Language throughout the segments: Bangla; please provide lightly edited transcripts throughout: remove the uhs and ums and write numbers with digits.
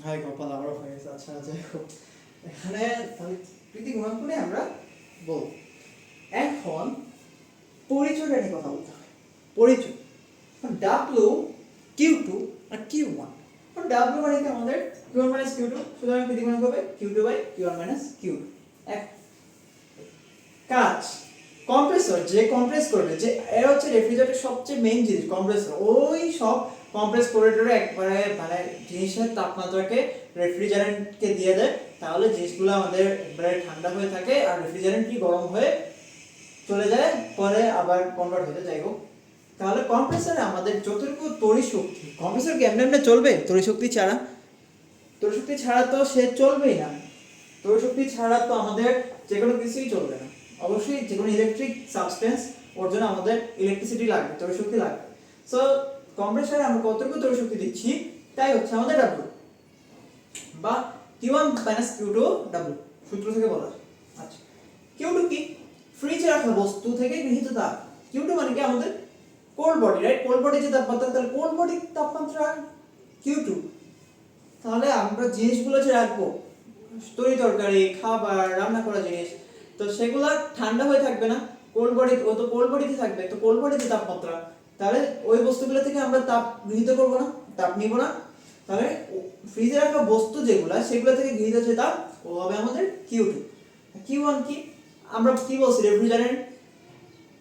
হাই কপাল আবারও হয়ে গেছে। আচ্ছা যাই হোক, এখানে তাহলে প্রীতি গুণাঙ্ক নিয়ে আমরা বলব। এখন পরিচয়টা নিয়ে কথা বলতে হয়। পরিচয় ডাব্লিউ কিউ টু আর কিউ ওয়ান। ডাব্লিউ মানে কি আমাদের Q one minus Q two, সুতরাং প্রীতি গুণাঙ্ক হবে Q two by Q one minus Q two. এক কাজ কম্প্রেসর যে কম্প্রেস করবে, যে এর হচ্ছে রেফ্রিজারেটরের সবচেয়ে মেইন জিনিস কম্প্রেসর। ওই সব কম্প্রেস করে একবারে মানে জিনিসের তাপমাত্রাকে রেফ্রিজারেন্টকে দিয়ে দেয়, তাহলে জিনিসগুলো আমাদের একবারে ঠান্ডা হয়ে থাকে আর রেফ্রিজারেন্ট কি গরম হয়ে চলে যায়, পরে আবার কনভার্ট হয়ে যায়। যাই হোক, তাহলে কম্প্রেসরে আমাদের যতটুকু তড়িৎ শক্তি, কম্প্রেসর কি এমনি এমনি চলবে তড়িৎ শক্তি ছাড়া? তড়িৎ শক্তি ছাড়া তো সে চলবেই না। তড়িৎ শক্তি ছাড়া তো আমাদের যে কোনো কিছুই চলবে না। অবশ্যই যে কোনো ইলেকট্রিক সাবস্টেন্স, ওর জন্য আমাদের ইলেকট্রিসিটি লাগবে, তড়িৎ শক্তি লাগবে। সো কম্প্রেসরে আমরা কতটুকু তড়িৎ শক্তি দিচ্ছি তাই হচ্ছে আমাদের ডাব্লিউ বা Q1 Q2 ডাব্লিউ সূত্র থেকে বলা যায়। আচ্ছা, Q2 কি? ফ্রিজে রাখা বস্তু থেকে গৃহীত তাপ। Q2 মানে কি আমাদের cold body, right? Cold body যে তাপমাত্রা, তাহলে কোল্ড বডি তাপমাত্রা Q2। তাহলে আমরা জিনিসগুলো যে রাখবো, তরি তরকারি, খাবার, রান্না করা জিনিস, তো সেগুলো ঠান্ডা হয়ে থাকবে না। কোল্ড বডি, ও তো কোল্ড বডিতে থাকবে, তো কোল্ড বডিতে তাপমাত্রা, তাহলে ওই বস্তুগুলো থেকে আমরা তাপ গৃহীত করব না, তাপ নিব না। তাহলে ফ্রিজে রাখা বস্তু যেগুলো, সেগুলো থেকে গৃহীত যে তাপ ও হবে আমাদের Q2। Q1 কি? আমরা কি বলছি, রেফ্রিজারেন্ট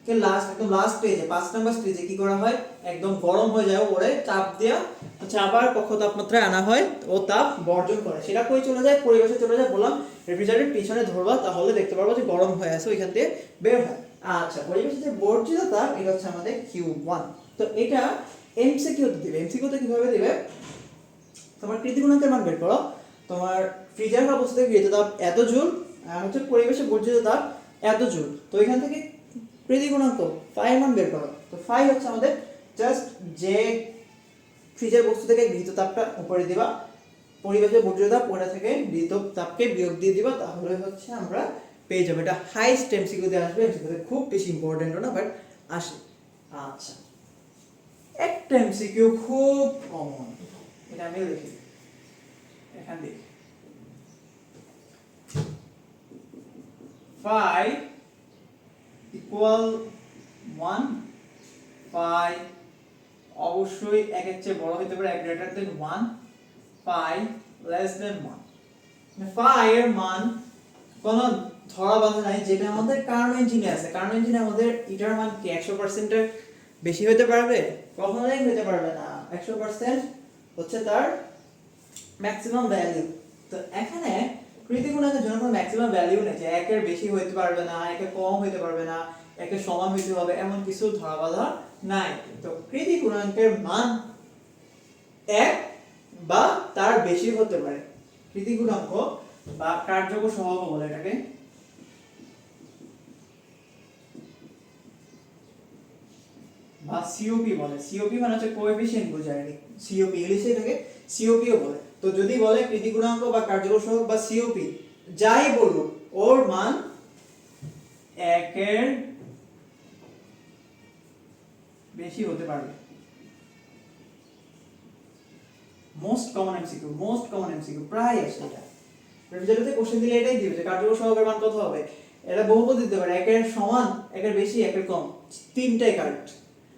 কে একদম লাস্ট স্টেজে 5 নাম্বার স্টেজে কি করা হয়, একদম গরম হয়ে যায়, ওরে চাপ দেয়া হচ্ছে আবার কক্ষ তাপমাত্রায় আনা হয়, ও তাপ বর্জন করে, সেটা কই চলে যায়, পরিবেশে চলে যায়। বললাম রেফ্রিজারেন্ট পিছনে ধরবা, তাহলে দেখতে পারবো যে গরম হয়ে আছে, ওইখান থেকে বের হয়। আচ্ছা, পরিবেশে যে বর্জিত তাপ, এটা হচ্ছে আমাদের Q1। তো এটা এমসিকিউ তে দিবে। এমসিকিউ তে কিভাবে দিবে, তোমার কৃতি গুণাঙ্কের মান বের করো। তোমার ফ্রিজের অবস্থা থেকে গৃহীত তাপ এত জুল, আর হচ্ছে পরিবেশে বর্জিত তাপ এত জুল। তো এখান থেকে কৃতি গুণাঙ্ক ফাই মান বের করো। তো ফাই হচ্ছে আমাদের জাস্ট যে ফ্রিজের বস্তু থেকে গৃহীত তাপটা উপরে দিবা, পরিবেশে বর্জিত তাপ ওটা থেকে গৃহীত তাপকে বিয়োগ দিয়ে দিবা, তাহলে হচ্ছে আমরা পেয়ে যাবো। এটা হাইস্ট এমসিকিউ তে আসবে, এমসিকিউ খুব বেশি ইম্পর্টেন্ট না, বাট আসে। আচ্ছা, একটা এমসিকিউ খুব কমন, এটা আমি লিখি এখান থেকে। phi equal 1, phi অবশ্যই একের চেয়ে বড় হতে পারে, greater than 1, phi less than 1। phi এর মান কোন ধরা বাঁধা নাই, যেটা আমাদের কার্নো ইঞ্জিনে আছে। কার্নো ইঞ্জিনে আমাদের এটার মান কি 100% এর বেশি হতে পারবে? কখনোই হতে পারবে না। 100% হচ্ছে তার ম্যাক্সিমাম ভ্যালু। তো এখানে কৃতি গুণাঙ্কের জন্য কোনো ম্যাক্সিমাম ভ্যালু নেই যে একের বেশি হতে পারবে না, একের কম হতে পারবে না, একের সমান হতে হবে, এমন কিছু ধরা বাঁধা নাই। তো কৃতি গুণাঙ্কের মান 1 বা তার বেশি হতে পারে। কৃতি গুণাঙ্ক বা কার্যকর সহগ বলে এটাকে, বা সিওপি বলে। সিওপি মানে হচ্ছে কোএফিশিয়েন্ট বোঝায়, সিওপি ইংলিশে এটাকে সিওপিও বলে। তো যদি বলে কৃতি গুণাঙ্ক বা কার্যকর সহগ বা সিওপি যাই বলুক, ওর মান 1 এর বেশি হতে পারবে। মোস্ট কমন এমসিকিউ প্রায় আসে এটা। রেফ্রিজারেটরে কোশ্চেন দিলে এটাই দিবে যে কার্যকর সহগের মান কত হবে। এটা বহুপদ দিতে পারে, 1 এর সমান, 1 এর বেশি, 1 এর কম, তিনটাই কারেক্ট।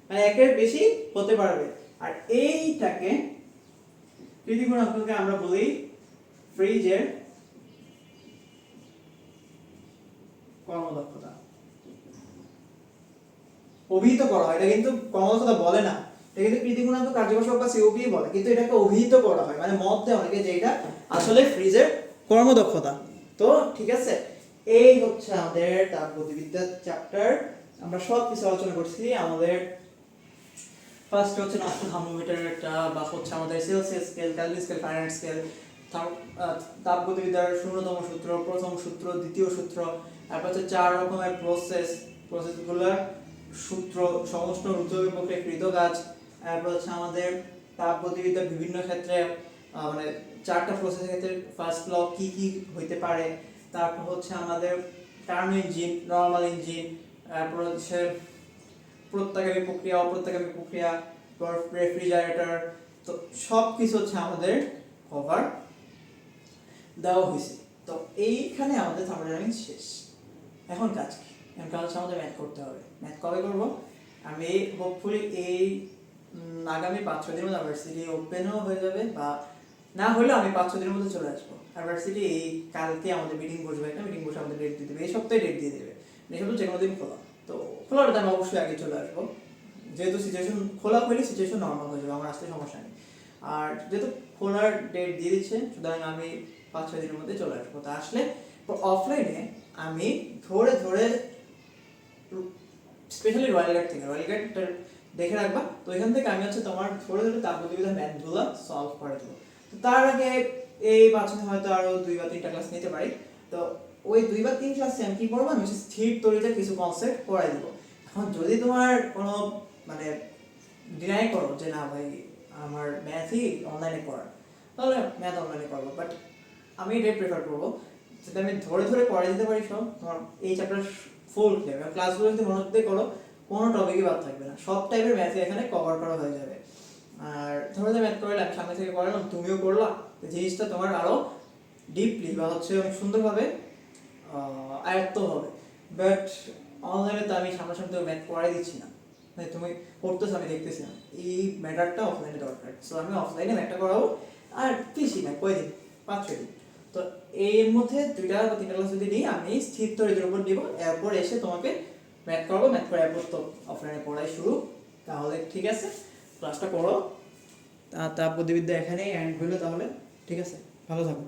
মানে 1 এর বেশি হতে পারবে। আর এইটাকে কৃতি গুণাঙ্ককে আমরা বলি ফ্রিজের কর্মদক্ষতা। অভিহিত করা হয়, এটা কিন্তু কর্মদক্ষতা বলে না, এটা কিন্তু কৃতি গুণাঙ্ক, কার্যকর সহগ বা সিওপি বলে, কিন্তু এটাকে অভিহিত করা হয়, মানে মত দেয় অনেকে যে এটা আসলে ফ্রিজের কর্মদক্ষতা। তো ঠিক আছে, এই হচ্ছে আমাদের তাপগতিবিদ্যা চ্যাপ্টার। আমরা সব কিছু আলোচনা করছি। আমাদের ফার্স্ট হচ্ছে নষ্ট থার্মোমিটারটা, বা হচ্ছে আমাদের Celsius scale, Kelvin scale, Fahrenheit scale, তাপগতিবিদ্যার শূন্যতম সূত্র, প্রথম সূত্র, দ্বিতীয় সূত্র, তারপর হচ্ছে 4 রকমের প্রসেসগুলোর সূত্র, সমস্ত রুদ্ধবেগ প্রক্রিয়া, কৃত কাজ। তারপর হচ্ছে আমাদের তাপগতিবিদ্যার বিভিন্ন ক্ষেত্রে মানে 4টা প্রসেসের ক্ষেত্রে ফার্স্ট ল কি কি হইতে পারে। তারপর হচ্ছে আমাদের কার্নো ইঞ্জিন, নরমাল ইঞ্জিন, তারপর হচ্ছে প্রত্যাগামী প্রক্রিয়া, অপ্রত্যাগামী প্রক্রিয়া, রেফ্রিজারেটর। তো সব কিছু হচ্ছে আমাদের কভার দেওয়া হয়েছে। তো এইখানে আমাদের থার্মোডাইনামিক্স শেষ। এখন কাজ কি? এখন কাজ হচ্ছে আমাদের ম্যাথ করতে হবে। ম্যাথ কবে করবো? আমি হোপফুলি এই আগামী 5-6 দিনের মধ্যে ইউনিভার্সিটি ওপেনও হয়ে যাবে, বা না হলেও আমি 5-6 দিনের মধ্যে চলে আসবো ইউনিভার্সিটি। এই কালকে আমাদের মিটিং বসবে, একটা মিটিং বসে আমাদের ডেট দিয়ে দেবে, এই সপ্তাহে ডেট দিয়ে দেবে, এই সপ্তাহে যে কোনো দিন খোলা। তো খোলার আমি অবশ্যই আগে চলে আসবো, যেহেতু সিচুয়েশন খোলা হলে সিচুয়েশন নর্মাল হয়ে যাবে, আমার আসতে সমস্যা নেই। আর যেহেতু খোলার ডেট দিয়ে দিচ্ছে, সুতরাং আমি 5-6 দিনের মধ্যে চলে আসবো। তো আসলে অফলাইনে আমি ধরে ধরে, স্পেশালি রয়্যাল গার্ড থেকে, রয়্যাল গার্ডটা দেখে রাখবা। তো এখান থেকে আমি হচ্ছে তোমার ধরে ধরে তাপগতিবিদ্যা ম্যাথগুলো সলভ করে দেবো। তো তার আগে এই 5 দিনে হয়তো আরো 2 বা 3টা ক্লাস নিতে পারি। তো ওই 2 বা 3 ক্লাসে আমি কি করবো, আমি স্থির তরিতে কিছু কনসেপ্ট পড়াই দেবো। এখন যদি তোমার কোনো মানে ডিনাই করো যে না ভাই আমার ম্যাথই অনলাইনে করার, তাহলে ম্যাথ অনলাইনে করবো। বাট আমি এটাই প্রেফার করবো যাতে আমি ধরে ধরে পড়াই দিতে পারি সব। তোমার এই চ্যাপ্টার ফুল ক্লিয়ার, ক্লাসগুলো যদি মনোযোগ দিয়ে করো কোনো টপিকই বাদ থাকবে না, সব টাইপের ম্যাথই এখানে কভার করা হয়ে যাবে। আর ধরে ধরে ম্যাথ করলে আমি সামনে থেকে করালাম, তুমিও করলা, জিনিসটা তোমার আরো ডিপলি বা হচ্ছে অনেক সুন্দরভাবে আয়ত্ত হবে। বাট অনলাইনে তো আমি সামনাসামনি তো ম্যাথ করাই দিচ্ছি না, মানে তুমি পড়তেছো আমি দেখতেছি না, এই ম্যাটারটা অফলাইনে দরকার। সো আমি অফলাইনে ম্যাথটা করাবো। আর বেশি না, কয়দিন, 5-6 দিন। তো এর মধ্যে 2টা বা 3টা ক্লাস যদি নিই, আমি স্থির তরিতের উপর দিব, এরপর এসে তোমাকে ম্যাথ করাবো, ম্যাথ করে এরপর তো অফলাইনে পড়াই শুরু। তাহলে ঠিক আছে, ক্লাসটা করো। তাপগতিবিদ্যা এখানেই এন্ড হইলো তাহলে। ঠিক আছে, ভালো থাকো।